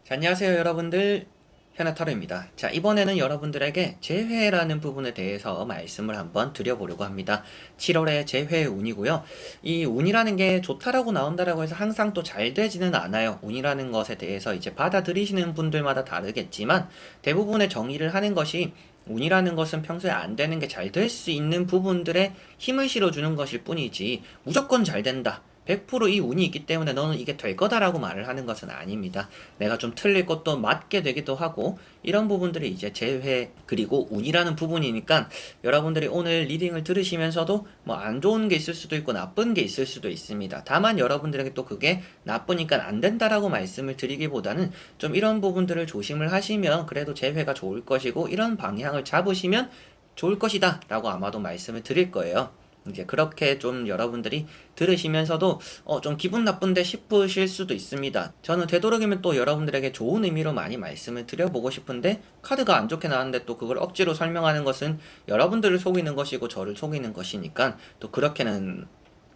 자, 안녕하세요 여러분들, 현아타로입니다. 자, 이번에는 여러분들에게 재회라는 부분에 대해서 말씀을 한번 드려보려고 합니다. 7월의 재회 운이고요. 이 운이라는 게 좋다라고 나온다라고 해서 항상 또 잘 되지는 않아요. 운이라는 것에 대해서 이제 받아들이시는 분들마다 다르겠지만, 대부분의 정의를 하는 것이, 운이라는 것은 평소에 안 되는 게 잘 될 수 있는 부분들에 힘을 실어주는 것일 뿐이지, 무조건 잘 된다, 100%이 운이 있기 때문에 너는 이게 될 거다라고 말을 하는 것은 아닙니다. 내가 좀 틀릴 것도 맞게 되기도 하고, 이런 부분들이 이제 재회 그리고 운이라는 부분이니까, 여러분들이 오늘 리딩을 들으시면서도 뭐 안 좋은 게 있을 수도 있고 나쁜 게 있을 수도 있습니다. 다만 여러분들에게 또 그게 나쁘니까 안 된다라고 말씀을 드리기보다는, 좀 이런 부분들을 조심을 하시면 그래도 재회가 좋을 것이고, 이런 방향을 잡으시면 좋을 것이다 라고 아마도 말씀을 드릴 거예요. 이제 그렇게 좀 여러분들이 들으시면서도 좀 기분 나쁜데 싶으실 수도 있습니다. 저는 되도록이면 또 여러분들에게 좋은 의미로 많이 말씀을 드려보고 싶은데, 카드가 안 좋게 나왔는데 또 그걸 억지로 설명하는 것은 여러분들을 속이는 것이고 저를 속이는 것이니까, 또 그렇게는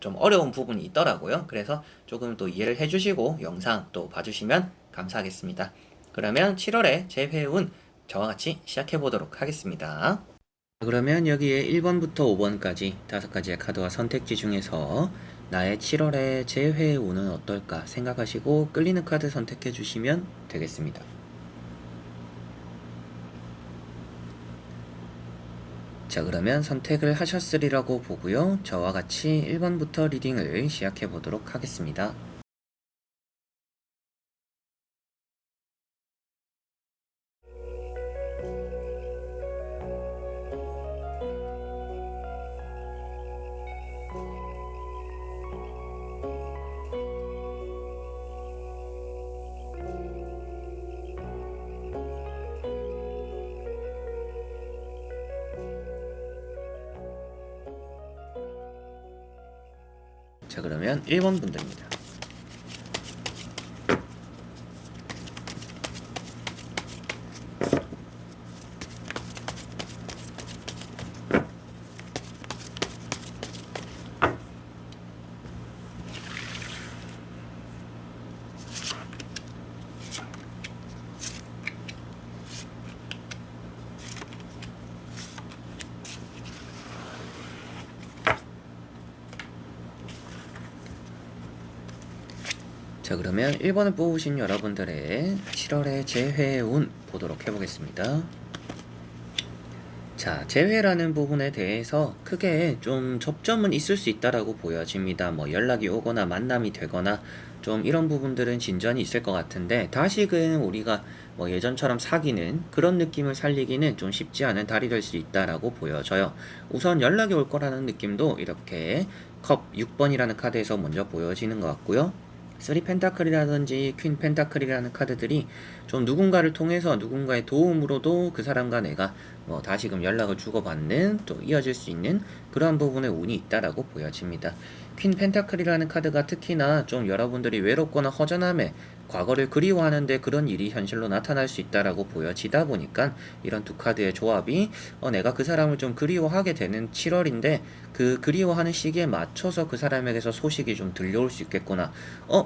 좀 어려운 부분이 있더라고요. 그래서 조금 또 이해를 해주시고 영상 또 봐주시면 감사하겠습니다. 그러면 7월에 제 회운 저와 같이 시작해 보도록 하겠습니다. 그러면 여기에 1번부터 5번까지 5가지의 카드와 선택지 중에서 나의 7월의 재회의 운은 어떨까 생각하시고 끌리는 카드 선택해 주시면 되겠습니다. 자, 그러면 선택을 하셨으리라고 보고요. 저와 같이 1번부터 리딩을 시작해 보도록 하겠습니다. 자, 그러면 1번 분들입니다. 자, 그러면 1번을 뽑으신 여러분들의 7월의 재회의 운 보도록 해보겠습니다. 자, 재회라는 부분에 대해서 크게 좀 접점은 있을 수 있다라고 보여집니다. 뭐 연락이 오거나 만남이 되거나 좀 이런 부분들은 진전이 있을 것 같은데, 다시금 우리가 뭐 예전처럼 사귀는 그런 느낌을 살리기는 좀 쉽지 않은 달이 될 수 있다라고 보여져요. 우선 연락이 올 거라는 느낌도 이렇게 컵 6번이라는 카드에서 먼저 보여지는 것 같고요. 3 펜타클이라든지 퀸 펜타클이라는 카드들이 좀 누군가를 통해서 누군가의 도움으로도 그 사람과 내가 뭐 다시금 연락을 주고받는, 또 이어질 수 있는 그러한 부분에 운이 있다라고 보여집니다. 퀸 펜타클이라는 카드가 특히나 좀 여러분들이 외롭거나 허전함에 과거를 그리워하는데 그런 일이 현실로 나타날 수 있다라고 보여지다 보니까, 이런 두 카드의 조합이 내가 그 사람을 좀 그리워하게 되는 7월인데, 그 그리워하는 시기에 맞춰서 그 사람에게서 소식이 좀 들려올 수 있겠구나,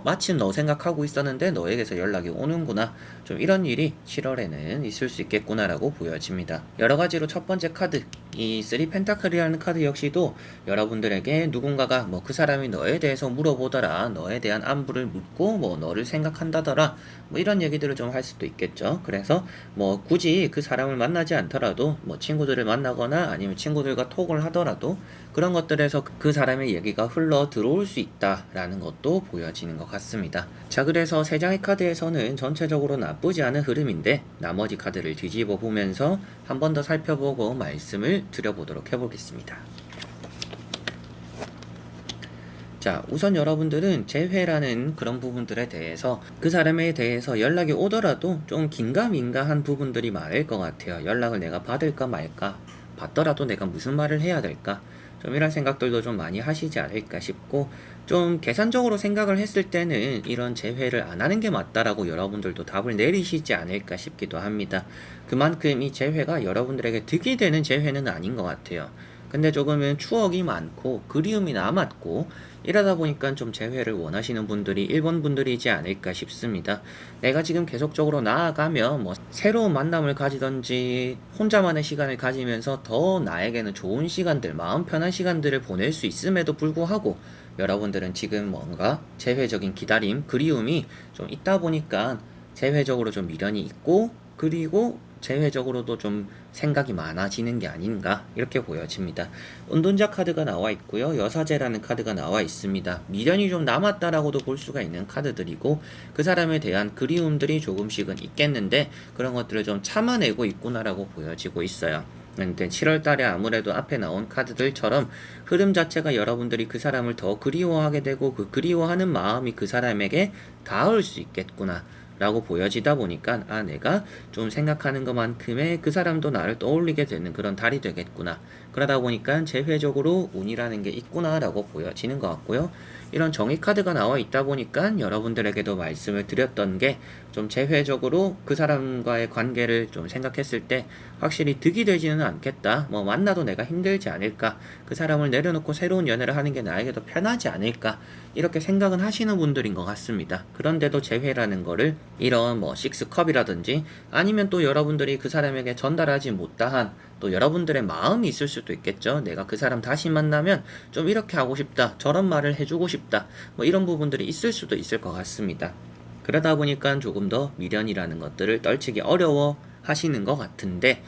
마침 너 생각하고 있었는데 너에게서 연락이 오는구나, 좀 이런 일이 7월에는 있을 수 있겠구나라고 보여집니다. 여러가지로 첫 번째 카드, 이 3 펜타클이라는 카드 역시도 여러분들에게 누군가가 뭐 그 사람이 너에 대해서 물어보더라, 너에 대한 안부를 묻고 뭐 너를 생각한다더라, 뭐 이런 얘기들을 좀 할 수도 있겠죠. 그래서 뭐 굳이 그 사람을 만나지 않더라도 뭐 친구들을 만나거나 아니면 친구들과 톡을 하더라도 그런 것들에서 그 사람의 얘기가 흘러 들어올 수 있다라는 것도 보여지는 것 같습니다. 자, 그래서 세 장의 카드에서는 전체적으로 나쁘지 않은 흐름인데, 나머지 카드를 뒤집어 보면서 한 번 더 살펴보고 말씀을 드려보도록 해보겠습니다. 자, 우선 여러분들은 재회라는 그런 부분들에 대해서 그 사람에 대해서 연락이 오더라도 좀 긴가민가한 부분들이 많을 것 같아요. 연락을 내가 받을까 말까, 받더라도 내가 무슨 말을 해야 될까, 좀 이런 생각들도 좀 많이 하시지 않을까 싶고, 좀 계산적으로 생각을 했을 때는 이런 재회를 안 하는 게 맞다라고 여러분들도 답을 내리시지 않을까 싶기도 합니다. 그만큼 이 재회가 여러분들에게 득이 되는 재회는 아닌 것 같아요. 근데 조금은 추억이 많고 그리움이 남았고 이러다 보니까 좀 재회를 원하시는 분들이 일본 분들이지 않을까 싶습니다. 내가 지금 계속적으로 나아가면 뭐 새로운 만남을 가지던지 혼자만의 시간을 가지면서 더 나에게는 좋은 시간들, 마음 편한 시간들을 보낼 수 있음에도 불구하고 여러분들은 지금 뭔가 재회적인 기다림, 그리움이 좀 있다 보니까 재회적으로 좀 미련이 있고 그리고 재회적으로도 좀 생각이 많아지는 게 아닌가 이렇게 보여집니다. 운동자 카드가 나와 있고요. 여사제라는 카드가 나와 있습니다. 미련이 좀 남았다라고도 볼 수가 있는 카드들이고 그 사람에 대한 그리움들이 조금씩은 있겠는데 그런 것들을 좀 참아내고 있구나라고 보여지고 있어요. 근데 7월 달에 아무래도 앞에 나온 카드들처럼 흐름 자체가 여러분들이 그 사람을 더 그리워하게 되고 그 그리워하는 마음이 그 사람에게 닿을 수 있겠구나 라고 보여지다 보니까 아 내가 좀 생각하는 것만큼의 그 사람도 나를 떠올리게 되는 그런 달이 되겠구나 그러다 보니까 재회적으로 운이라는 게 있구나 라고 보여지는 것 같고요. 이런 정의 카드가 나와 있다 보니까 여러분들에게도 말씀을 드렸던 게 좀 재회적으로 그 사람과의 관계를 좀 생각했을 때 확실히 득이 되지는 않겠다. 뭐 만나도 내가 힘들지 않을까. 그 사람을 내려놓고 새로운 연애를 하는 게 나에게도 편하지 않을까. 이렇게 생각은 하시는 분들인 것 같습니다. 그런데도 재회라는 거를 이런 뭐 식스컵이라든지 아니면 또 여러분들이 그 사람에게 전달하지 못한 또 여러분들의 마음이 있을 수도 있겠죠. 내가 그 사람 다시 만나면 좀 이렇게 하고 싶다. 저런 말을 해주고 싶다. 뭐 이런 부분들이 있을 수도 있을 것 같습니다. 그러다 보니까 조금 더 미련이라는 것들을 떨치기 어려워 하시는 것 같은데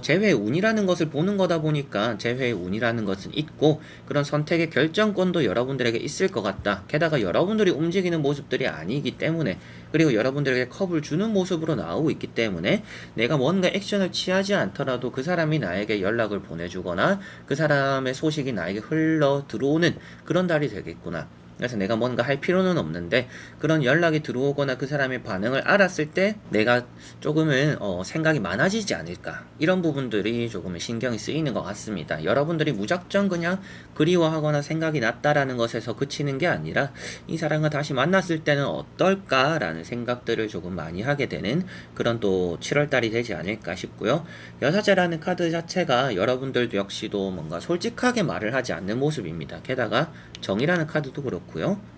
재회의 운이라는 것을 보는 거다 보니까 재회의 운이라는 것은 있고 그런 선택의 결정권도 여러분들에게 있을 것 같다. 게다가 여러분들이 움직이는 모습들이 아니기 때문에 그리고 여러분들에게 컵을 주는 모습으로 나오고 있기 때문에 내가 뭔가 액션을 취하지 않더라도 그 사람이 나에게 연락을 보내주거나 그 사람의 소식이 나에게 흘러 들어오는 그런 달이 되겠구나. 그래서 내가 뭔가 할 필요는 없는데 그런 연락이 들어오거나 그 사람의 반응을 알았을 때 내가 조금은 생각이 많아지지 않을까 이런 부분들이 조금은 신경이 쓰이는 것 같습니다. 여러분들이 무작정 그냥 그리워하거나 생각이 났다라는 것에서 그치는 게 아니라 이 사람과 다시 만났을 때는 어떨까라는 생각들을 조금 많이 하게 되는 그런 또 7월달이 되지 않을까 싶고요. 여사제라는 카드 자체가 여러분들도 역시도 뭔가 솔직하게 말을 하지 않는 모습입니다. 게다가 정이라는 카드도 그렇고요.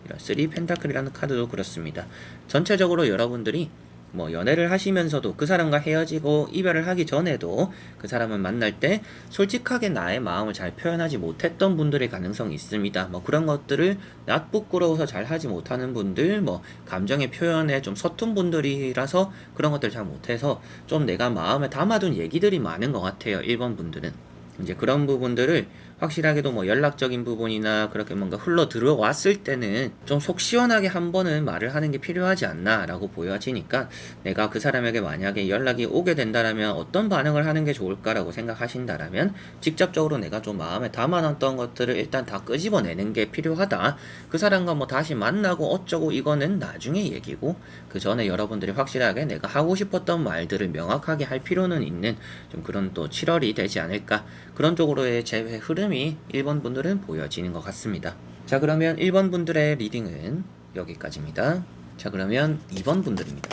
이런 3 펜타클이라는 카드도 그렇습니다. 전체적으로 여러분들이 뭐 연애를 하시면서도 그 사람과 헤어지고 이별을 하기 전에도 그 사람을 만날 때 솔직하게 나의 마음을 잘 표현하지 못했던 분들의 가능성이 있습니다. 뭐 그런 것들을 낯 부끄러워서 잘 하지 못하는 분들, 뭐 감정의 표현에 좀 서툰 분들이라서 그런 것들 잘 못해서 좀 내가 마음에 담아둔 얘기들이 많은 것 같아요. 1번 분들은. 이제 그런 부분들을 확실하게도 뭐 연락적인 부분이나 그렇게 뭔가 흘러 들어왔을 때는 좀 속 시원하게 한 번은 말을 하는 게 필요하지 않나 라고 보여지니까 내가 그 사람에게 만약에 연락이 오게 된다라면 어떤 반응을 하는 게 좋을까라고 생각하신다라면 직접적으로 내가 좀 마음에 담아놨던 것들을 일단 다 끄집어내는 게 필요하다. 그 사람과 뭐 다시 만나고 어쩌고 이거는 나중에 얘기고 그 전에 여러분들이 확실하게 내가 하고 싶었던 말들을 명확하게 할 필요는 있는 좀 그런 또 7월이 되지 않을까 그런 쪽으로의 재회 흐름이 1번 분들은 보여지는 것 같습니다. 자 그러면 1번 분들의 리딩은 여기까지입니다. 자 그러면 2번 분들입니다.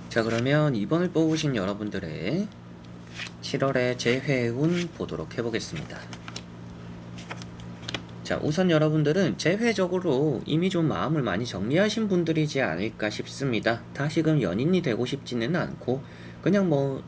자 그러면 2번을 뽑으신 여러분들의 7월의 재회운 보도록 해보겠습니다. 자 우선 여러분들은 재회적으로 이미 좀 마음을 많이 정리하신 분들이지 않을까 싶습니다. 다시금 연인이 되고 싶지는 않고 그냥 뭐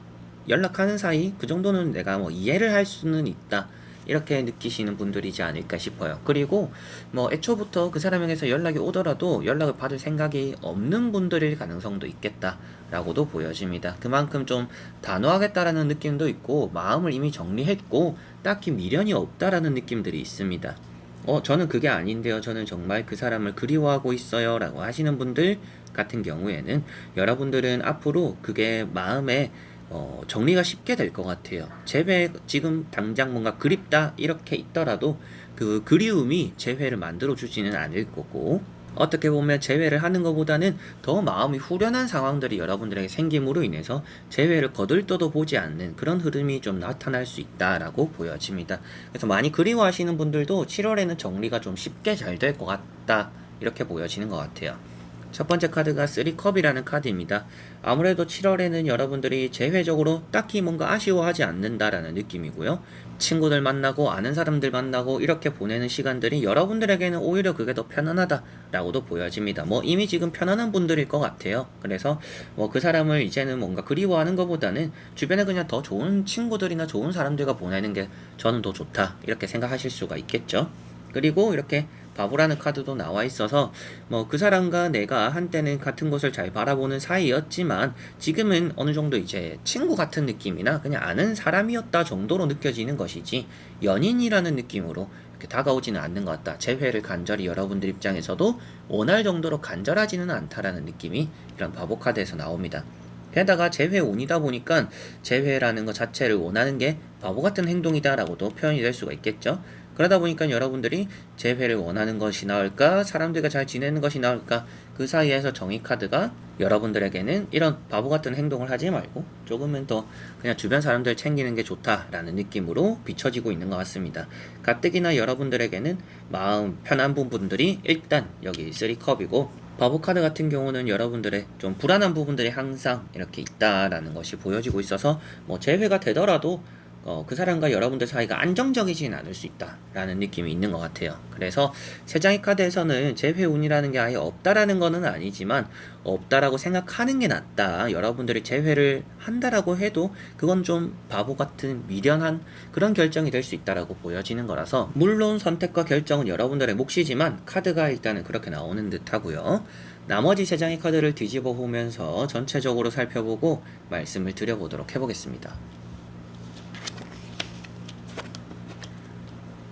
연락하는 사이 그 정도는 내가 뭐 이해를 할 수는 있다 이렇게 느끼시는 분들이지 않을까 싶어요. 그리고 뭐 애초부터 그 사람에게서 연락이 오더라도 연락을 받을 생각이 없는 분들일 가능성도 있겠다라고도 보여집니다. 그만큼 좀 단호하겠다라는 느낌도 있고 마음을 이미 정리했고 딱히 미련이 없다라는 느낌들이 있습니다. 저는 그게 아닌데요. 저는 정말 그 사람을 그리워하고 있어요. 라고 하시는 분들 같은 경우에는 여러분들은 앞으로 그게 마음에 정리가 쉽게 될 것 같아요. 재회 지금 당장 뭔가 그립다 이렇게 있더라도 그 그리움이 재회를 만들어 주지는 않을 거고, 어떻게 보면 재회를 하는 것보다는 더 마음이 후련한 상황들이 여러분들에게 생김으로 인해서 재회를 거들떠도 보지 않는 그런 흐름이 좀 나타날 수 있다라고 보여집니다. 그래서 많이 그리워하시는 분들도 7월에는 정리가 좀 쉽게 잘 될 것 같다, 이렇게 보여지는 것 같아요. 첫 번째 카드가 3컵이라는 카드입니다. 아무래도 7월에는 여러분들이 재회적으로 딱히 뭔가 아쉬워하지 않는다라는 느낌이고요. 친구들 만나고 아는 사람들 만나고 이렇게 보내는 시간들이 여러분들에게는 오히려 그게 더 편안하다라고도 보여집니다. 뭐 이미 지금 편안한 분들일 것 같아요. 그래서 뭐 그 사람을 이제는 뭔가 그리워하는 것보다는 주변에 그냥 더 좋은 친구들이나 좋은 사람들과 보내는 게 저는 더 좋다, 이렇게 생각하실 수가 있겠죠. 그리고 이렇게 바보라는 카드도 나와 있어서 뭐 그 사람과 내가 한때는 같은 곳을 잘 바라보는 사이였지만 지금은 어느 정도 이제 친구 같은 느낌이나 그냥 아는 사람이었다 정도로 느껴지는 것이지 연인이라는 느낌으로 이렇게 다가오지는 않는 것 같다. 재회를 간절히 여러분들 입장에서도 원할 정도로 간절하지는 않다라는 느낌이 이런 바보 카드에서 나옵니다. 게다가 재회 운이다 보니까 재회라는 것 자체를 원하는 게 바보 같은 행동이다라고도 표현이 될 수가 있겠죠. 그러다 보니까 여러분들이 재회를 원하는 것이 나을까, 사람들과 잘 지내는 것이 나을까, 그 사이에서 정의 카드가 여러분들에게는 이런 바보 같은 행동을 하지 말고 조금은 더 그냥 주변 사람들 챙기는 게 좋다라는 느낌으로 비춰지고 있는 것 같습니다. 가뜩이나 여러분들에게는 마음 편한 부분들이 일단 여기 3컵이고, 바보 카드 같은 경우는 여러분들의 좀 불안한 부분들이 항상 이렇게 있다라는 것이 보여지고 있어서 뭐 재회가 되더라도 그 사람과 여러분들 사이가 안정적이진 않을 수 있다라는 느낌이 있는 것 같아요. 그래서 세 장의 카드에서는 재회운이라는 게 아예 없다라는 거는 아니지만 없다라고 생각하는 게 낫다. 여러분들이 재회를 한다라고 해도 그건 좀 바보 같은 미련한 그런 결정이 될 수 있다라고 보여지는 거라서, 물론 선택과 결정은 여러분들의 몫이지만 카드가 일단은 그렇게 나오는 듯 하고요. 나머지 세 장의 카드를 뒤집어 보면서 전체적으로 살펴보고 말씀을 드려보도록 해보겠습니다.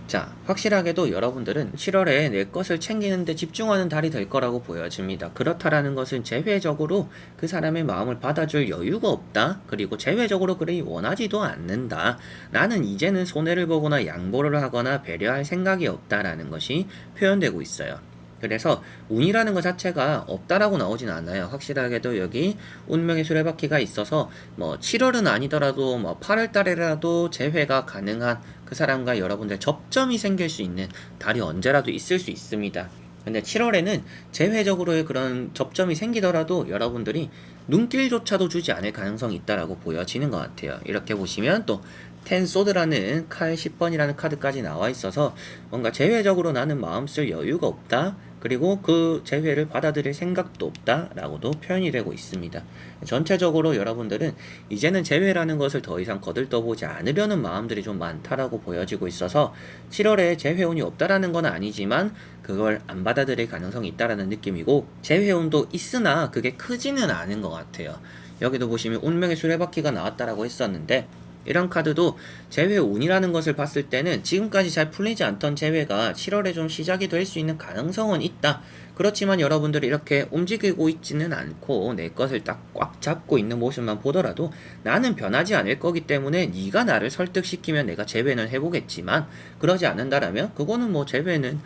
자, 확실하게도 여러분들은 7월에 내 것을 챙기는데 집중하는 달이 될 거라고 보여집니다. 그렇다라는 것은 재회적으로 그 사람의 마음을 받아줄 여유가 없다. 그리고 재회적으로 그리 원하지도 않는다. 나는 이제는 손해를 보거나 양보를 하거나 배려할 생각이 없다라는 것이 표현되고 있어요. 그래서 운이라는 것 자체가 없다라고 나오진 않아요. 확실하게도 여기 운명의 수레바퀴가 있어서 뭐 7월은 아니더라도 뭐 8월 달에라도 재회가 가능한 그 사람과 여러분들 접점이 생길 수 있는 달이 언제라도 있을 수 있습니다. 근데 7월에는 재회적으로의 그런 접점이 생기더라도 여러분들이 눈길조차도 주지 않을 가능성이 있다라고 보여지는 것 같아요. 이렇게 보시면 또 텐소드라는 칼 10번이라는 카드까지 나와 있어서 뭔가 재회적으로 나는 마음 쓸 여유가 없다, 그리고 그 재회를 받아들일 생각도 없다 라고도 표현이 되고 있습니다. 전체적으로 여러분들은 이제는 재회라는 것을 더 이상 거들떠보지 않으려는 마음들이 좀 많다라고 보여지고 있어서 7월에 재회운이 없다라는 건 아니지만 그걸 안 받아들일 가능성이 있다라는 느낌이고, 재회운도 있으나 그게 크지는 않은 것 같아요. 여기도 보시면 운명의 수레바퀴가 나왔다라고 했었는데, 이런 카드도 재회 운이라는 것을 봤을 때는 지금까지 잘 풀리지 않던 재회가 7월에 좀 시작이 될 수 있는 가능성은 있다. 그렇지만 여러분들이 이렇게 움직이고 있지는 않고 내 것을 딱 꽉 잡고 있는 모습만 보더라도 나는 변하지 않을 거기 때문에 네가 나를 설득시키면 내가 재회는 해보겠지만, 그러지 않는다라면 그거는 뭐 재회는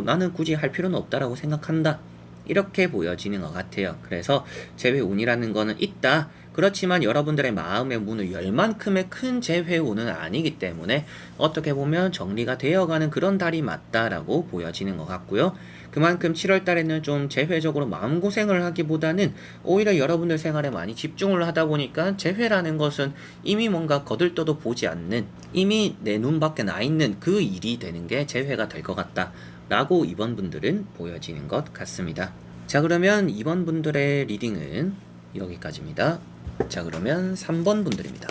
나는 굳이 할 필요는 없다라고 생각한다, 이렇게 보여지는 것 같아요. 그래서 재회운이라는 거는 있다. 그렇지만 여러분들의 마음의 문을 열 만큼의 큰 재회운은 아니기 때문에 어떻게 보면 정리가 되어가는 그런 달이 맞다라고 보여지는 것 같고요. 그만큼 7월 달에는 좀 재회적으로 마음고생을 하기보다는 오히려 여러분들 생활에 많이 집중을 하다 보니까 재회라는 것은 이미 뭔가 거들떠도 보지 않는, 이미 내 눈 밖에 나 있는 그 일이 되는 게 재회가 될 것 같다 라고 이번 분들은 보여지는 것 같습니다. 자, 그러면 이번 분들의 리딩은 여기까지입니다. 자, 그러면 3번 분들입니다.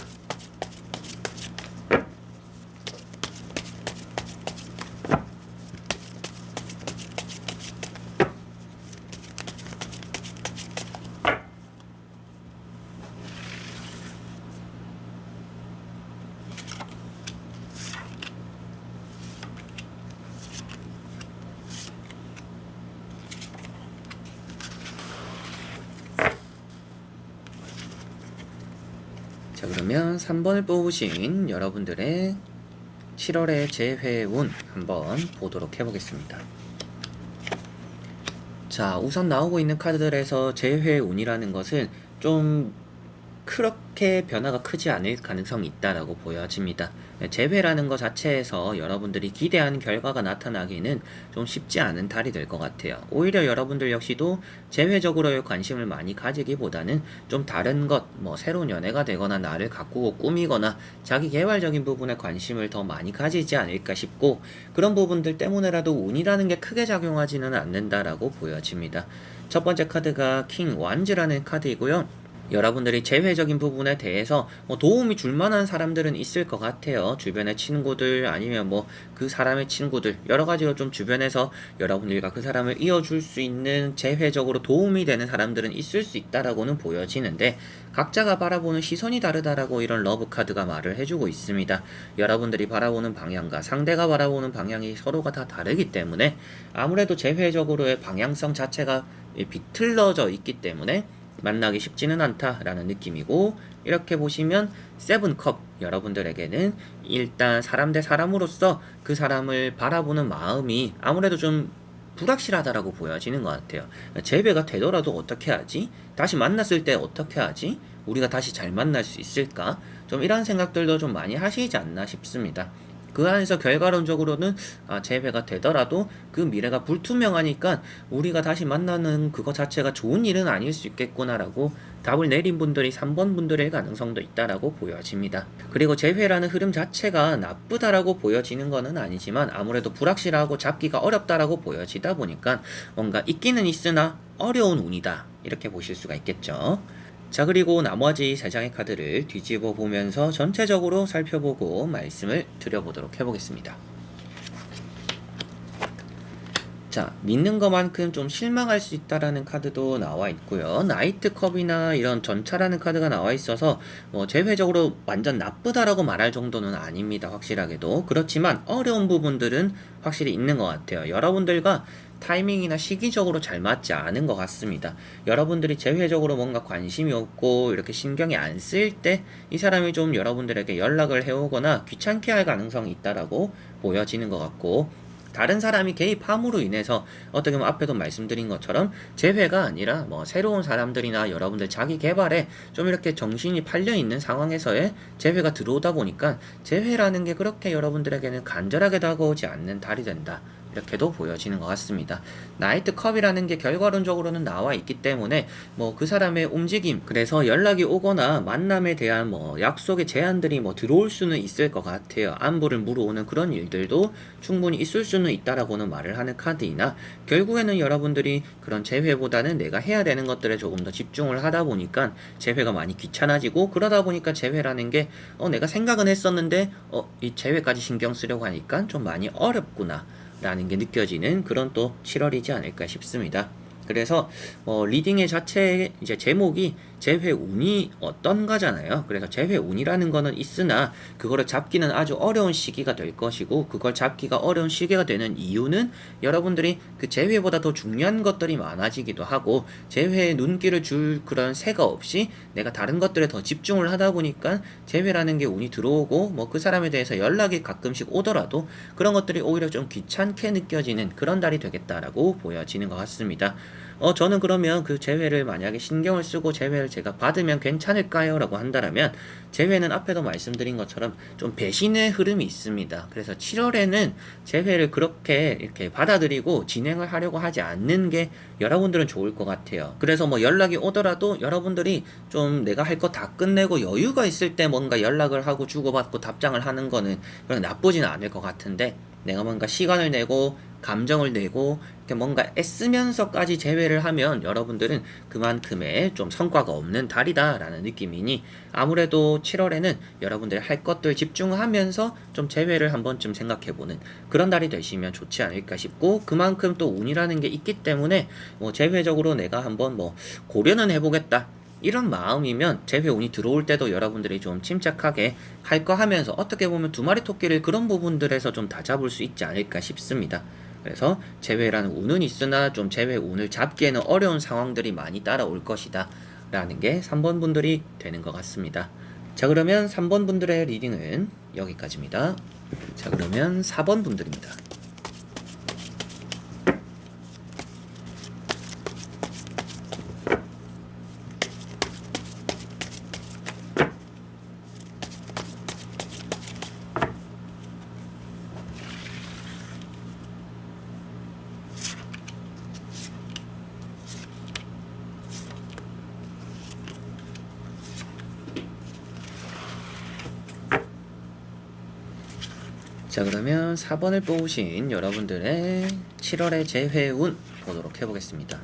자, 그러면 3번을 뽑으신 여러분들의 7월의 재회운 한번 보도록 해보겠습니다. 자, 우선 나오고 있는 카드들에서 재회운이라는 것은 좀 그렇게 변화가 크지 않을 가능성이 있다라고 보여집니다. 재회라는 것 자체에서 여러분들이 기대하는 결과가 나타나기는 좀 쉽지 않은 달이 될 것 같아요. 오히려 여러분들 역시도 재회적으로의 관심을 많이 가지기보다는 좀 다른 것, 뭐 새로운 연애가 되거나 나를 가꾸고 꾸미거나 자기 개발적인 부분에 관심을 더 많이 가지지 않을까 싶고, 그런 부분들 때문에라도 운이라는 게 크게 작용하지는 않는다라고 보여집니다. 첫 번째 카드가 킹 완즈라는 카드이고요. 여러분들이 재회적인 부분에 대해서 도움이 줄 만한 사람들은 있을 것 같아요. 주변의 친구들 아니면 뭐 그 사람의 친구들 여러 가지로 좀 주변에서 여러분들과 그 사람을 이어줄 수 있는 재회적으로 도움이 되는 사람들은 있을 수 있다라고는 보여지는데, 각자가 바라보는 시선이 다르다라고 이런 러브 카드가 말을 해주고 있습니다. 여러분들이 바라보는 방향과 상대가 바라보는 방향이 서로가 다 다르기 때문에 아무래도 재회적으로의 방향성 자체가 비틀어져 있기 때문에 만나기 쉽지는 않다라는 느낌이고, 이렇게 보시면 세븐컵 여러분들에게는 일단 사람 대 사람으로서 그 사람을 바라보는 마음이 아무래도 좀 불확실하다라고 보여지는 것 같아요. 재배가 되더라도 어떻게 하지? 다시 만났을 때 어떻게 하지? 우리가 다시 잘 만날 수 있을까? 좀 이런 생각들도 좀 많이 하시지 않나 싶습니다. 그 안에서 결과론적으로는 재회가 되더라도 그 미래가 불투명하니까 우리가 다시 만나는 그거 자체가 좋은 일은 아닐 수 있겠구나라고 답을 내린 분들이 3번 분들일 가능성도 있다라고 보여집니다. 그리고 재회라는 흐름 자체가 나쁘다라고 보여지는 것은 아니지만 아무래도 불확실하고 잡기가 어렵다라고 보여지다 보니까 뭔가 있기는 있으나 어려운 운이다, 이렇게 보실 수가 있겠죠. 자, 그리고 나머지 3장의 카드를 뒤집어 보면서 전체적으로 살펴보고 말씀을 드려보도록 해보겠습니다. 자, 믿는 것만큼 좀 실망할 수 있다라는 카드도 나와 있고요. 나이트컵이나 이런 전차라는 카드가 나와 있어서 재회적으로 완전 나쁘다라고 말할 정도는 아닙니다. 확실하게도. 그렇지만 어려운 부분들은 확실히 있는 것 같아요. 여러분들과 타이밍이나 시기적으로 잘 맞지 않은 것 같습니다. 여러분들이 재회적으로 뭔가 관심이 없고 이렇게 신경이 안 쓰일 때 이 사람이 좀 여러분들에게 연락을 해오거나 귀찮게 할 가능성이 있다라고 보여지는 것 같고, 다른 사람이 개입함으로 인해서 어떻게 보면 앞에도 말씀드린 것처럼 재회가 아니라 뭐 새로운 사람들이나 여러분들 자기 개발에 좀 이렇게 정신이 팔려 있는 상황에서의 재회가 들어오다 보니까 재회라는 게 그렇게 여러분들에게는 간절하게 다가오지 않는 달이 된다, 이렇게도 보여지는 것 같습니다. 나이트컵이라는 게 결과론적으로는 나와 있기 때문에 그 사람의 움직임, 그래서 연락이 오거나 만남에 대한 약속의 제안들이 들어올 수는 있을 것 같아요. 안부를 물어오는 그런 일들도 충분히 있을 수는 있다라고는 말을 하는 카드이나, 결국에는 여러분들이 그런 재회보다는 내가 해야 되는 것들에 조금 더 집중을 하다 보니까 재회가 많이 귀찮아지고, 그러다 보니까 재회라는 게 내가 생각은 했었는데 이 재회까지 신경 쓰려고 하니까 좀 많이 어렵구나 라는 게 느껴지는 그런 또 7월이지 않을까 싶습니다. 그래서 리딩의 자체 이제 제목이 재회운이 어떤가잖아요. 그래서 재회운이라는 거는 있으나 그거를 잡기는 아주 어려운 시기가 될 것이고, 그걸 잡기가 어려운 시기가 되는 이유는 여러분들이 그 재회보다 더 중요한 것들이 많아지기도 하고, 재회에 눈길을 줄 그런 새가 없이 내가 다른 것들에 더 집중을 하다 보니까 재회라는 게 운이 들어오고, 그 사람에 대해서 연락이 가끔씩 오더라도 그런 것들이 오히려 좀 귀찮게 느껴지는 그런 달이 되겠다라고 보여지는 것 같습니다. 저는 그러면 그 재회를 만약에 신경을 쓰고 재회를 제가 받으면 괜찮을까요? 라고 한다면, 재회는 앞에도 말씀드린 것처럼 좀 배신의 흐름이 있습니다. 그래서 7월에는 재회를 그렇게 이렇게 받아들이고 진행을 하려고 하지 않는 게 여러분들은 좋을 것 같아요. 그래서 연락이 오더라도 여러분들이 좀 내가 할 거 다 끝내고 여유가 있을 때 뭔가 연락을 하고 주고받고 답장을 하는 거는 나쁘지는 않을 것 같은데, 내가 뭔가 시간을 내고 감정을 내고 이렇게 뭔가 애쓰면서까지 재회를 하면 여러분들은 그만큼의 좀 성과가 없는 달이다 라는 느낌이니, 아무래도 7월에는 여러분들이 할 것들 집중하면서 좀 재회를 한 번쯤 생각해보는 그런 달이 되시면 좋지 않을까 싶고, 그만큼 또 운이라는 게 있기 때문에 재회적으로 내가 한번 고려는 해보겠다 이런 마음이면 재회 운이 들어올 때도 여러분들이 좀 침착하게 할 거 하면서 어떻게 보면 두 마리 토끼를 그런 부분들에서 좀 다 잡을 수 있지 않을까 싶습니다. 그래서 재회라는 운은 있으나 좀 재회 운을 잡기에는 어려운 상황들이 많이 따라올 것이다 라는 게 3번 분들이 되는 것 같습니다. 자, 그러면 3번 분들의 리딩은 여기까지입니다. 자, 그러면 4번 분들입니다. 자, 그러면 4번을 뽑으신 여러분들의 7월의 재회운 보도록 해보겠습니다.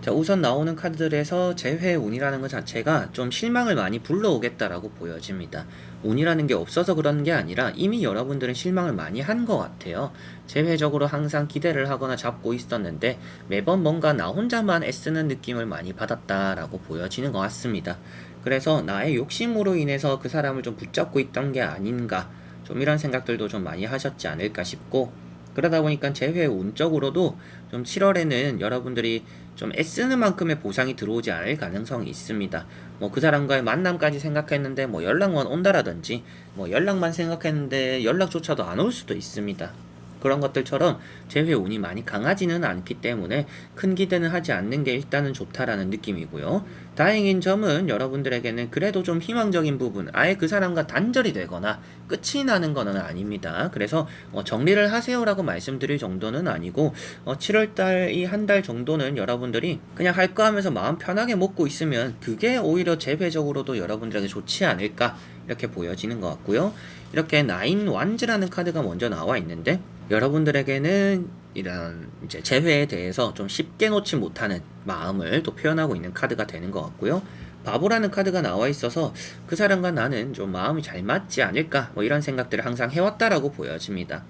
자, 우선 나오는 카드들에서 재회운이라는 것 자체가 좀 실망을 많이 불러오겠다라고 보여집니다. 운이라는 게 없어서 그런 게 아니라 이미 여러분들은 실망을 많이 한 것 같아요. 재회적으로 항상 기대를 하거나 잡고 있었는데 매번 뭔가 나 혼자만 애쓰는 느낌을 많이 받았다라고 보여지는 것 같습니다. 그래서 나의 욕심으로 인해서 그 사람을 좀 붙잡고 있던 게 아닌가, 좀 이런 생각들도 좀 많이 하셨지 않을까 싶고, 그러다 보니까 재회 운적으로도 좀 7월에는 여러분들이 좀 애쓰는 만큼의 보상이 들어오지 않을 가능성이 있습니다. 뭐 그 사람과의 만남까지 생각했는데 뭐 연락만 온다라든지, 뭐 연락만 생각했는데 연락조차도 안 올 수도 있습니다. 그런 것들처럼 재회 운이 많이 강하지는 않기 때문에 큰 기대는 하지 않는 게 일단은 좋다라는 느낌이고요. 다행인 점은 여러분들에게는 그래도 좀 희망적인 부분, 아예 그 사람과 단절이 되거나 끝이 나는 거는 아닙니다. 그래서 정리를 하세요라고 말씀드릴 정도는 아니고 7월달 이 한 달 정도는 여러분들이 그냥 할 거 하면서 마음 편하게 먹고 있으면 그게 오히려 재회적으로도 여러분들에게 좋지 않을까, 이렇게 보여지는 것 같고요. 이렇게 나인 완즈라는 카드가 먼저 나와 있는데 여러분들에게는 이런 이제 재회에 대해서 좀 쉽게 놓지 못하는 마음을 또 표현하고 있는 카드가 되는 것 같고요. 바보라는 카드가 나와 있어서 그 사람과 나는 좀 마음이 잘 맞지 않을까, 뭐 이런 생각들을 항상 해왔다라고 보여집니다.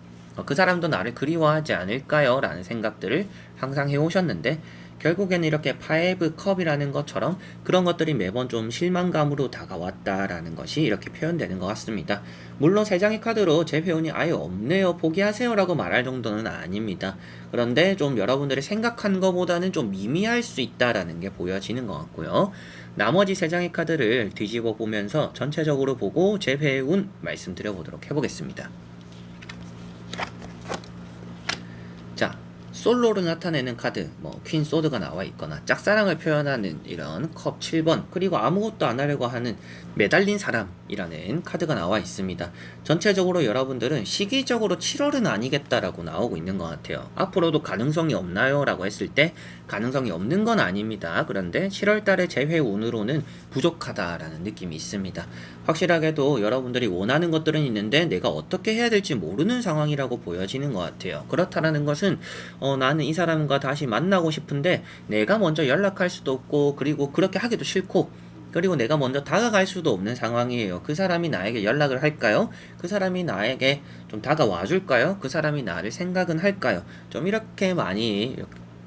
그 사람도 나를 그리워하지 않을까요? 라는 생각들을 항상 해오셨는데 결국에는 이렇게 파이브 컵이라는 것처럼 그런 것들이 매번 좀 실망감으로 다가왔다라는 것이 이렇게 표현되는 것 같습니다. 물론 3장의 카드로 제 회원이 아예 없네요, 포기하세요 라고 말할 정도는 아닙니다. 그런데 좀 여러분들이 생각한 것보다는 좀 미미할 수 있다라는 게 보여지는 것 같고요. 나머지 3장의 카드를 뒤집어 보면서 전체적으로 보고 제 회운 말씀드려 보도록 해보겠습니다. 자, 솔로로 나타내는 카드, 뭐 퀸 소드가 나와 있거나 짝사랑을 표현하는 이런 컵 7번, 그리고 아무것도 안 하려고 하는 매달린 사람이라는 카드가 나와 있습니다. 전체적으로 여러분들은 시기적으로 7월은 아니겠다라고 나오고 있는 것 같아요. 앞으로도 가능성이 없나요? 라고 했을 때 가능성이 없는 건 아닙니다. 그런데 7월 달에 재회 운으로는 부족하다라는 느낌이 있습니다. 확실하게도 여러분들이 원하는 것들은 있는데 내가 어떻게 해야 될지 모르는 상황이라고 보여지는 것 같아요. 그렇다라는 것은 나는 이 사람과 다시 만나고 싶은데 내가 먼저 연락할 수도 없고, 그리고 그렇게 하기도 싫고, 그리고 내가 먼저 다가갈 수도 없는 상황이에요. 그 사람이 나에게 연락을 할까요? 그 사람이 나에게 좀 다가와 줄까요? 그 사람이 나를 생각은 할까요? 좀 이렇게 많이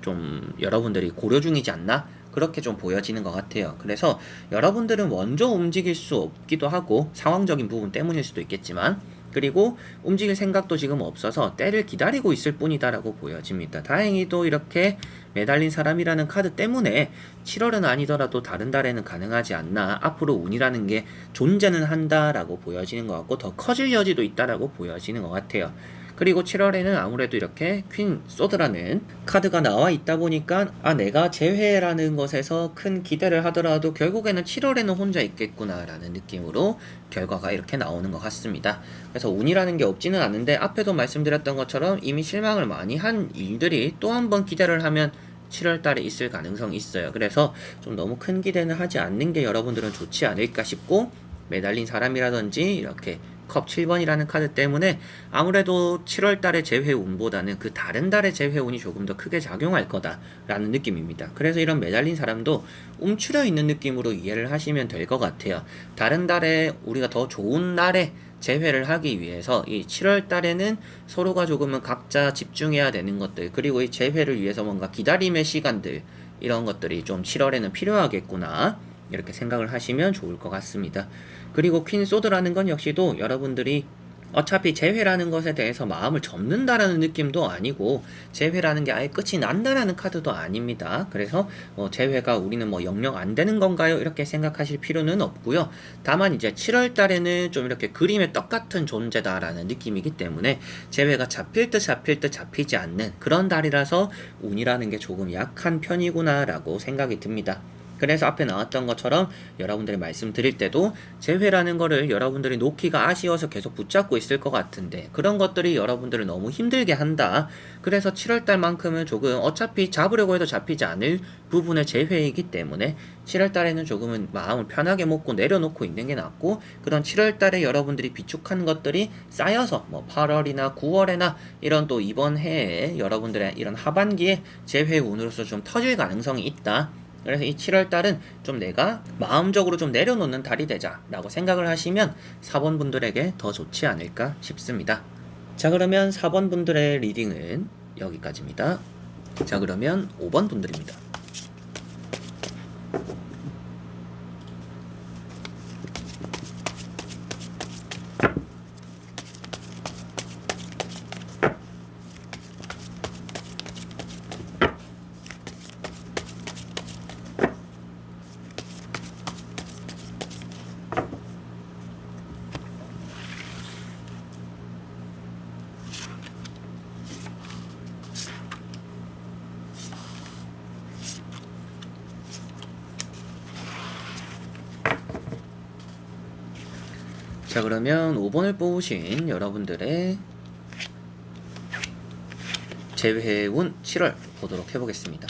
좀 여러분들이 고려 중이지 않나? 그렇게 좀 보여지는 것 같아요. 그래서 여러분들은 먼저 움직일 수 없기도 하고, 상황적인 부분 때문일 수도 있겠지만, 그리고 움직일 생각도 지금 없어서 때를 기다리고 있을 뿐이다라고 보여집니다. 다행히도 이렇게 매달린 사람이라는 카드 때문에 7월은 아니더라도 다른 달에는 가능하지 않나, 앞으로 운이라는 게 존재는 한다라고 보여지는 것 같고 더 커질 여지도 있다라고 보여지는 것 같아요. 그리고 7월에는 아무래도 이렇게 퀸 소드라는 카드가 나와 있다 보니까 내가 재회라는 것에서 큰 기대를 하더라도 결국에는 7월에는 혼자 있겠구나 라는 느낌으로 결과가 이렇게 나오는 것 같습니다. 그래서 운이라는 게 없지는 않은데 앞에도 말씀드렸던 것처럼 이미 실망을 많이 한 일들이 또 한 번 기대를 하면 7월 달에 있을 가능성이 있어요. 그래서 좀 너무 큰 기대는 하지 않는 게 여러분들은 좋지 않을까 싶고, 매달린 사람이라든지 이렇게 컵 7번이라는 카드 때문에 아무래도 7월 달의 재회운보다는 그 다른 달의 재회운이 조금 더 크게 작용할 거다라는 느낌입니다. 그래서 이런 매달린 사람도 움츠려 있는 느낌으로 이해를 하시면 될 것 같아요. 다른 달에 우리가 더 좋은 날에 재회를 하기 위해서 이 7월 달에는 서로가 조금은 각자 집중해야 되는 것들, 그리고 이 재회를 위해서 뭔가 기다림의 시간들, 이런 것들이 좀 7월에는 필요하겠구나, 이렇게 생각을 하시면 좋을 것 같습니다. 그리고 퀸 소드라는 건 역시도 여러분들이 어차피 재회라는 것에 대해서 마음을 접는다라는 느낌도 아니고 재회라는 게 아예 끝이 난다라는 카드도 아닙니다. 그래서 재회가 우리는 뭐 영영 안 되는 건가요? 이렇게 생각하실 필요는 없고요. 다만 이제 7월 달에는 좀 이렇게 그림의 떡 같은 존재다라는 느낌이기 때문에 재회가 잡힐 듯 잡히지 않는 그런 달이라서 운이라는 게 조금 약한 편이구나라고 생각이 듭니다. 그래서 앞에 나왔던 것처럼 여러분들이 말씀드릴 때도 재회라는 거를 여러분들이 놓기가 아쉬워서 계속 붙잡고 있을 것 같은데 그런 것들이 여러분들을 너무 힘들게 한다. 그래서 7월달만큼은 조금 어차피 잡으려고 해도 잡히지 않을 부분의 재회이기 때문에 7월달에는 조금은 마음을 편하게 먹고 내려놓고 있는 게 낫고 그런 7월달에 여러분들이 비축한 것들이 쌓여서 뭐 8월이나 9월에나 이런 또 이번 해에 여러분들의 이런 하반기에 재회 운으로서 좀 터질 가능성이 있다. 그래서 이 7월달은 좀 내가 마음적으로 좀 내려놓는 달이 되자 라고 생각을 하시면 4번 분들에게 더 좋지 않을까 싶습니다. 자, 그러면 4번 분들의 리딩은 여기까지입니다. 자, 그러면 5번 분들입니다. 자, 그러면 5번을 뽑으신 여러분들의 재회운 7월 보도록 해보겠습니다.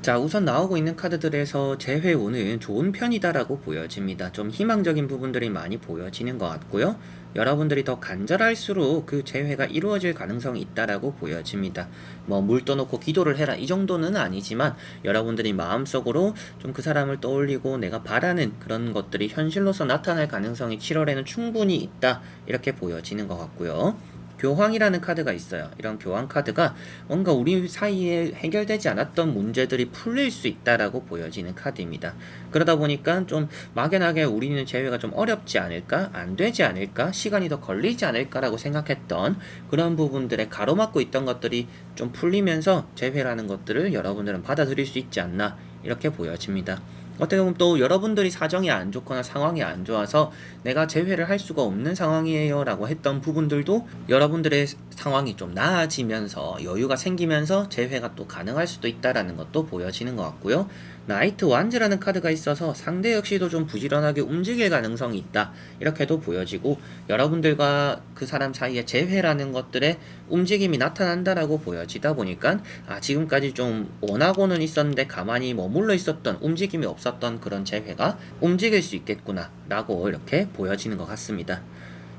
자, 우선 나오고 있는 카드들에서 재회운은 좋은 편이다라고 보여집니다. 좀 희망적인 부분들이 많이 보여지는 것 같고요. 여러분들이 더 간절할수록 그 재회가 이루어질 가능성이 있다라고 보여집니다. 뭐 물 떠놓고 기도를 해라 이 정도는 아니지만 여러분들이 마음속으로 좀 그 사람을 떠올리고 내가 바라는 그런 것들이 현실로서 나타날 가능성이 7월에는 충분히 있다 이렇게 보여지는 것 같고요. 교황이라는 카드가 있어요. 이런 교황 카드가 뭔가 우리 사이에 해결되지 않았던 문제들이 풀릴 수 있다라고 보여지는 카드입니다. 그러다 보니까 좀 막연하게 우리는 재회가 좀 어렵지 않을까? 안 되지 않을까? 시간이 더 걸리지 않을까라고 생각했던 그런 부분들에 가로막고 있던 것들이 좀 풀리면서 재회라는 것들을 여러분들은 받아들일 수 있지 않나 이렇게 보여집니다. 어떻게 보면 또 여러분들이 사정이 안 좋거나 상황이 안 좋아서 내가 재회를 할 수가 없는 상황이에요 라고 했던 부분들도 여러분들의 상황이 좀 나아지면서 여유가 생기면서 재회가 또 가능할 수도 있다라는 것도 보여지는 것 같고요. 나이트 완즈라는 카드가 있어서 상대 역시도 좀 부지런하게 움직일 가능성이 있다 이렇게도 보여지고 여러분들과 그 사람 사이에 재회라는 것들의 움직임이 나타난다라고 보여지다 보니까 지금까지 좀 원하고는 있었는데 가만히 머물러 있었던 움직임이 없었던 그런 재회가 움직일 수 있겠구나 라고 이렇게 보여지는 것 같습니다.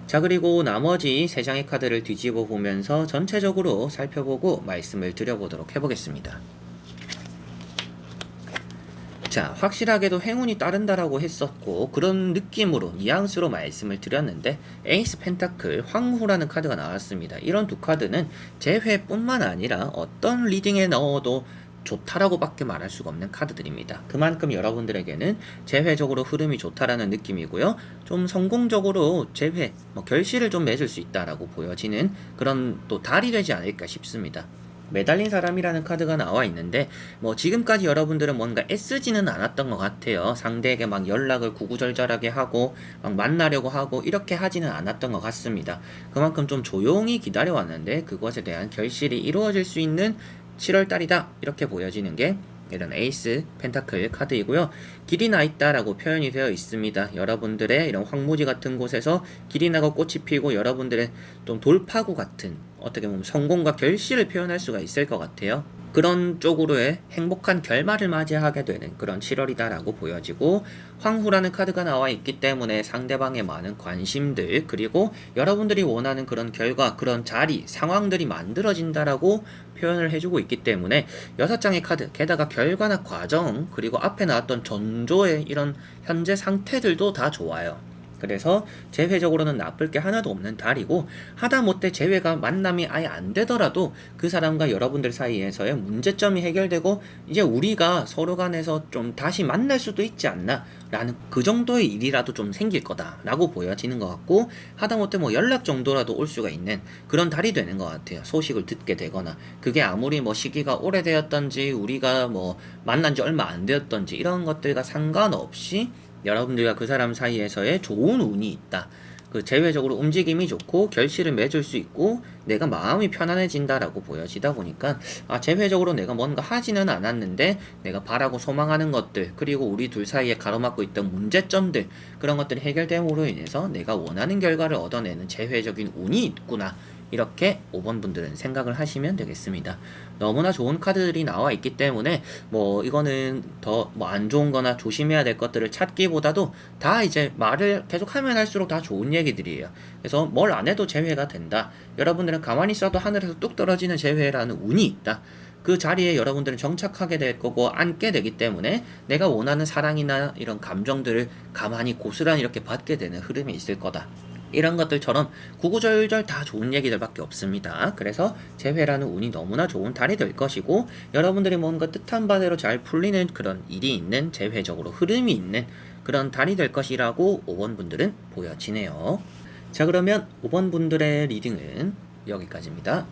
자, 그리고 나머지 3장의 카드를 뒤집어 보면서 전체적으로 살펴보고 말씀을 드려보도록 해보겠습니다. 자, 확실하게도 행운이 따른다라고 했었고 그런 느낌으로 뉘앙스로 말씀을 드렸는데 에이스 펜타클 황후라는 카드가 나왔습니다. 이런 두 카드는 재회뿐만 아니라 어떤 리딩에 넣어도 좋다라고 밖에 말할 수가 없는 카드들입니다. 그만큼 여러분들에게는 재회적으로 흐름이 좋다라는 느낌이고요. 좀 성공적으로 재회, 결실을 좀 맺을 수 있다라고 보여지는 그런 또 달이 되지 않을까 싶습니다. 매달린 사람이라는 카드가 나와 있는데 지금까지 여러분들은 뭔가 애쓰지는 않았던 것 같아요. 상대에게 막 연락을 구구절절하게 하고 막 만나려고 하고 이렇게 하지는 않았던 것 같습니다. 그만큼 좀 조용히 기다려왔는데 그것에 대한 결실이 이루어질 수 있는 7월달이다 이렇게 보여지는 게 이런 에이스 펜타클 카드이고요. 길이 나 있다라고 표현이 되어 있습니다. 여러분들의 이런 황무지 같은 곳에서 길이 나고 꽃이 피고 여러분들의 좀 돌파구 같은 어떻게 보면 성공과 결실을 표현할 수가 있을 것 같아요. 그런 쪽으로의 행복한 결말을 맞이하게 되는 그런 7월이다라고 보여지고 황후라는 카드가 나와 있기 때문에 상대방의 많은 관심들 그리고 여러분들이 원하는 그런 결과 그런 자리 상황들이 만들어진다라고 표현을 해주고 있기 때문에 6장의 카드 게다가 결과나 과정 그리고 앞에 나왔던 전조의 이런 현재 상태들도 다 좋아요. 그래서 재회적으로는 나쁠 게 하나도 없는 달이고, 하다못해 재회가 만남이 아예 안 되더라도 그 사람과 여러분들 사이에서의 문제점이 해결되고 이제 우리가 서로 간에서 좀 다시 만날 수도 있지 않나 라는 그 정도의 일이라도 좀 생길 거다라고 보여지는 것 같고, 하다못해 뭐 연락 정도라도 올 수가 있는 그런 달이 되는 것 같아요. 소식을 듣게 되거나, 그게 아무리 뭐 시기가 오래되었던지 우리가 뭐 만난 지 얼마 안 되었던지 이런 것들과 상관없이 여러분들과 그 사람 사이에서의 좋은 운이 있다. 그 재회적으로 움직임이 좋고 결실을 맺을 수 있고 내가 마음이 편안해진다라고 보여지다 보니까, 재회적으로 내가 뭔가 하지는 않았는데 내가 바라고 소망하는 것들, 그리고 우리 둘 사이에 가로막고 있던 문제점들, 그런 것들이 해결됨으로 인해서 내가 원하는 결과를 얻어내는 재회적인 운이 있구나, 이렇게 5번 분들은 생각을 하시면 되겠습니다. 너무나 좋은 카드들이 나와 있기 때문에 뭐 이거는 더 뭐 안 좋은 거나 조심해야 될 것들을 찾기보다도 다 이제 말을 계속 하면 할수록 다 좋은 얘기들이에요. 그래서 뭘 안 해도 재회가 된다. 여러분들은 가만히 있어도 하늘에서 뚝 떨어지는 재회라는 운이 있다. 그 자리에 여러분들은 정착하게 될 거고 앉게 되기 때문에 내가 원하는 사랑이나 이런 감정들을 가만히 고스란히 이렇게 받게 되는 흐름이 있을 거다. 이런 것들처럼 구구절절 다 좋은 얘기들밖에 없습니다. 그래서 재회라는 운이 너무나 좋은 달이 될 것이고, 여러분들이 뭔가 뜻한 바대로 잘 풀리는 그런 일이 있는, 재회적으로 흐름이 있는 그런 달이 될 것이라고 5번 분들은 보여지네요. 자, 그러면 5번 분들의 리딩은 여기까지입니다.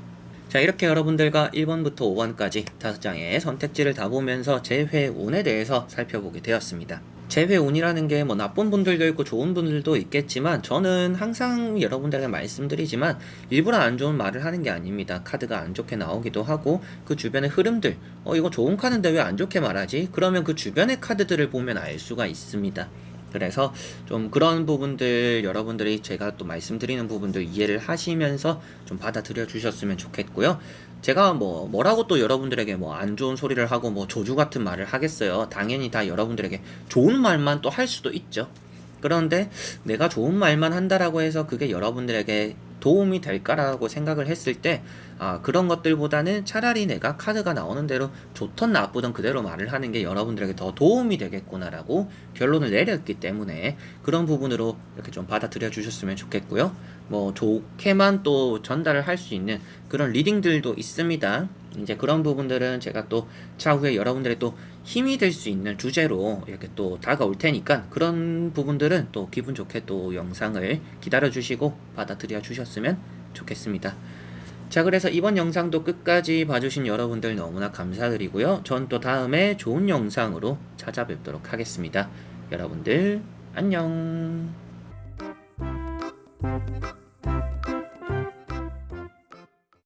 자, 이렇게 여러분들과 1번부터 5번까지 5장의 선택지를 다 보면서 재회운에 대해서 살펴보게 되었습니다. 재회운이라는 게 뭐 나쁜 분들도 있고 좋은 분들도 있겠지만, 저는 항상 여러분들에게 말씀드리지만 일부러 안 좋은 말을 하는 게 아닙니다. 카드가 안 좋게 나오기도 하고 그 주변의 흐름들, 이거 좋은 카드인데 왜 안 좋게 말하지? 그러면 그 주변의 카드들을 보면 알 수가 있습니다. 그래서 좀 그런 부분들 여러분들이 제가 또 말씀드리는 부분들 이해를 하시면서 좀 받아들여 주셨으면 좋겠고요. 제가 뭐라고 또 여러분들에게 뭐 안 좋은 소리를 하고 뭐 조주 같은 말을 하겠어요. 당연히 다 여러분들에게 좋은 말만 또 할 수도 있죠. 그런데 내가 좋은 말만 한다라고 해서 그게 여러분들에게 도움이 될까라고 생각을 했을 때, 그런 것들보다는 차라리 내가 카드가 나오는 대로 좋든 나쁘든 그대로 말을 하는 게 여러분들에게 더 도움이 되겠구나라고 결론을 내렸기 때문에 그런 부분으로 이렇게 좀 받아들여 주셨으면 좋겠고요. 뭐 좋게만 또 전달을 할 수 있는 그런 리딩들도 있습니다. 이제 그런 부분들은 제가 또 차후에 여러분들의 또 힘이 될 수 있는 주제로 이렇게 또 다가올 테니까, 그런 부분들은 또 기분 좋게 또 영상을 기다려 주시고 받아들여 주셨으면 좋겠습니다. 자, 그래서 이번 영상도 끝까지 봐주신 여러분들 너무나 감사드리고요. 전 또 다음에 좋은 영상으로 찾아뵙도록 하겠습니다. 여러분들 안녕.